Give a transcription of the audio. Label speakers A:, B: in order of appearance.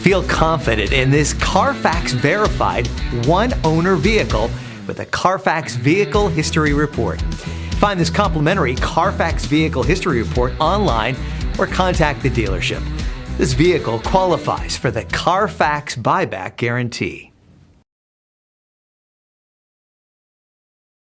A: Feel confident in this Carfax verified one-owner vehicle with a Carfax Vehicle History Report. Find this complimentary Carfax Vehicle History Report online or contact the dealership. This vehicle qualifies for the Carfax Buyback Guarantee.